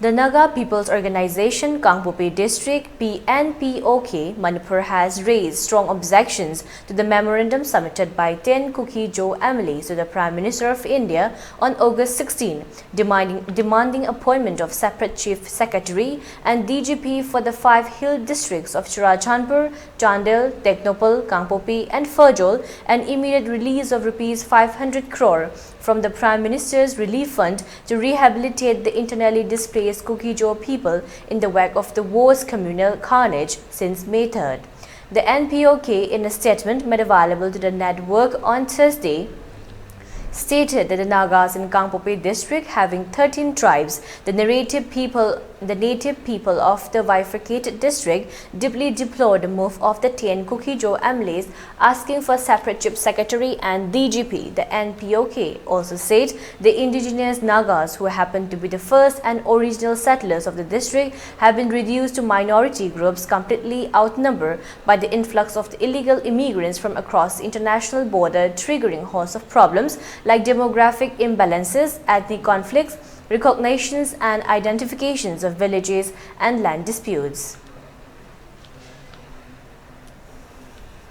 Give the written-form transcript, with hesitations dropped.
The Naga People's Organization, Kangpopi District, PNPOK, Manipur has raised strong objections to the memorandum submitted by 10 Kuki MLAs to the Prime Minister of India on August 16, demanding appointment of separate Chief Secretary and DGP for the 5 hill districts of Churachandpur, Chandel, Technopal, Kangpopi and Furjol, and immediate release of Rs 500 crore from the Prime Minister's Relief Fund to rehabilitate the internally displaced Kuki people in the wake of the worst communal carnage since May 3rd. The NPOK, in a statement made available to the network on Thursday, stated that the Nagas in Kangpopi district, having 13 tribes, the native people of the bifurcated district, deeply deplored the move of the 10 Kuki MLAs asking for separate Chief Secretary and DGP. The NPOK also said the indigenous Nagas, who happen to be the first and original settlers of the district, have been reduced to minority groups, completely outnumbered by the influx of the illegal immigrants from across the international border, triggering a host of problems like demographic imbalances, ethnic conflicts, recognitions and identifications of villages and land disputes.